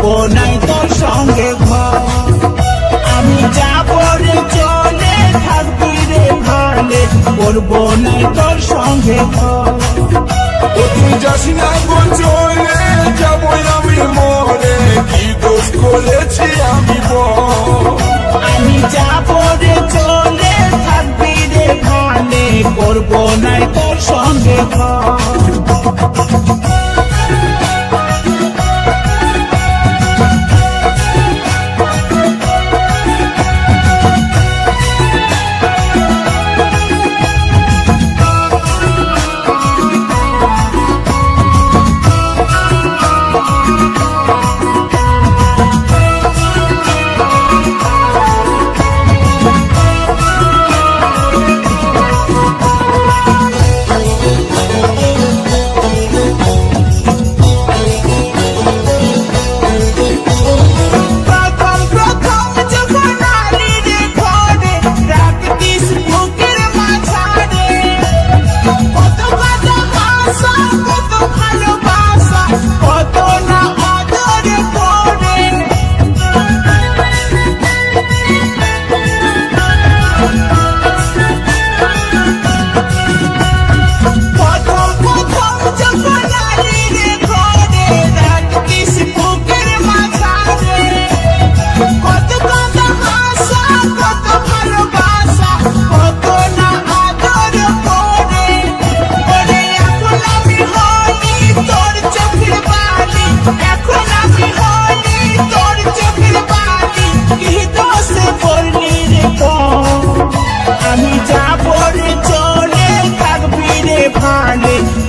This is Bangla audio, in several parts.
করবো নাই তোর সঙ্গে ঘর। আমি যাবো রে চলে, থাকবি রে ভালে, করবো নাই তোর সঙ্গে ঘর। তুই যাস না গো চলে, যাবো আমি মরে, কি দোষ করেছি আমি বল। আমি যাবো রে চলে, থাকবি রে ভালে, করবো নাই তোর সঙ্গে ঘর।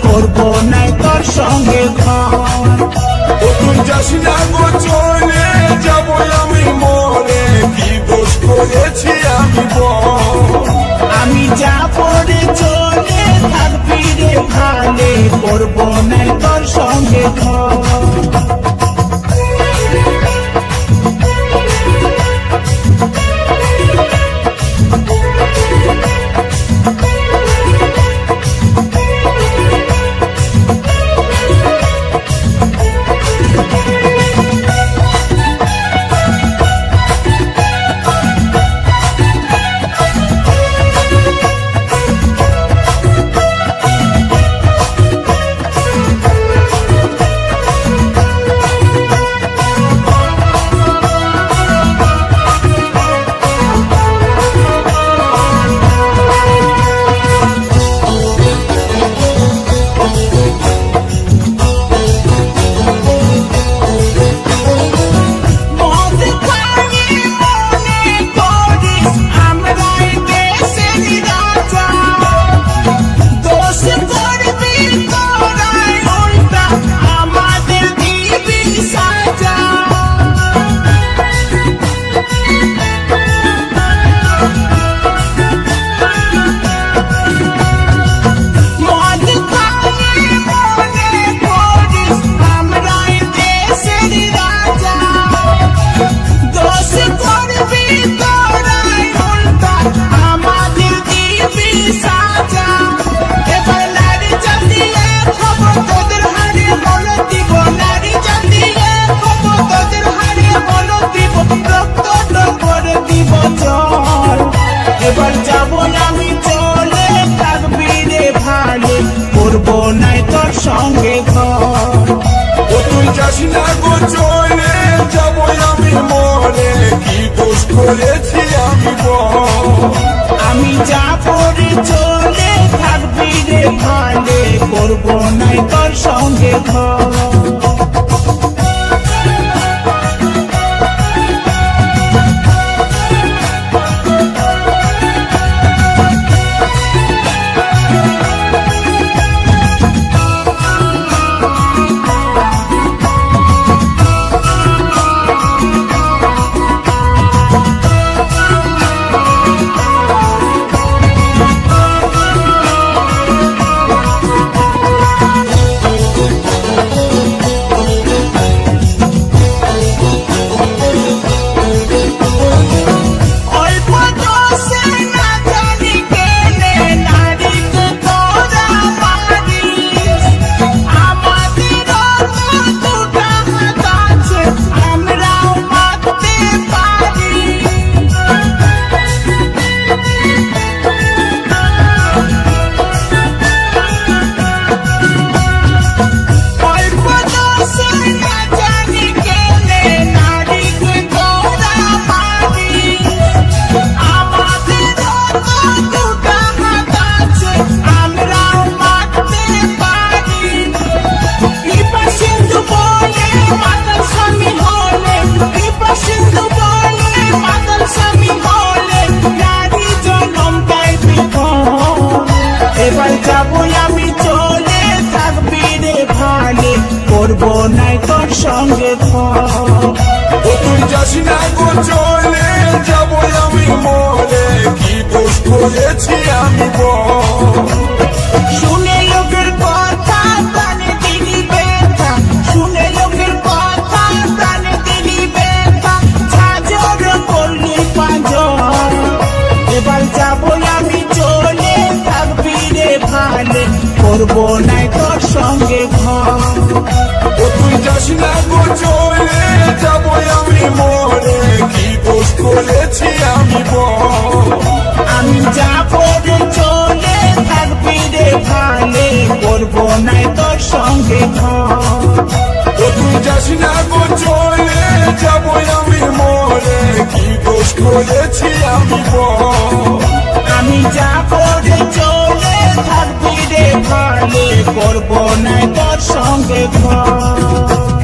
করবো নাই তোর সঙ্গে ঘর। তুই যাস না গো চলে, যাবো আমি মরে, কি দোষ করেছি আমি বল। আমি যাবো রে চলে, থাকবি রে ভালে, করবো নাই তোর সঙ্গে ঘর। এবার যাবো আমি চলে, থাকবি রে ভালে, করবো নাই তোর সঙ্গে ঘর। তুই যাস না গো চলে, যাবো আমি মরে, কি দোষ করেছি আমি বল। আমি যাবো রে চলে, থাকবি রে ভালে, করবো নাই তোর সঙ্গে ঘর। নাই তোর সঙ্গে ঘর ও তুই যাস না গো চলে যাবো আমি মরে কি দোষ করেছি আমি বল শুনে লোকের কথা প্রাণে দিলি ব্যথা শুনে লোকের কথা প্রাণে দিলি ব্যথা ঝাঁঝর করলি পাঁজর এবার যাবো আমি চলে থাকবি রে ভালে করবো নাই তোর সঙ্গে ঘর ও তুই যাস না গো চলে যাবো আমি মরে কি দোষ করেছি আমি বল আমি যাবো রে চলে থাকবি রে ভালে করবো নাই তোর সঙ্গে ঘর ও তুই যাস না গো চলে যাবো আমি মরে কি দোষ করেছি আমি বল আমি যাবো রে চলে থাকবি রে ভালে করবো নাই তোর সঙ্গে ঘর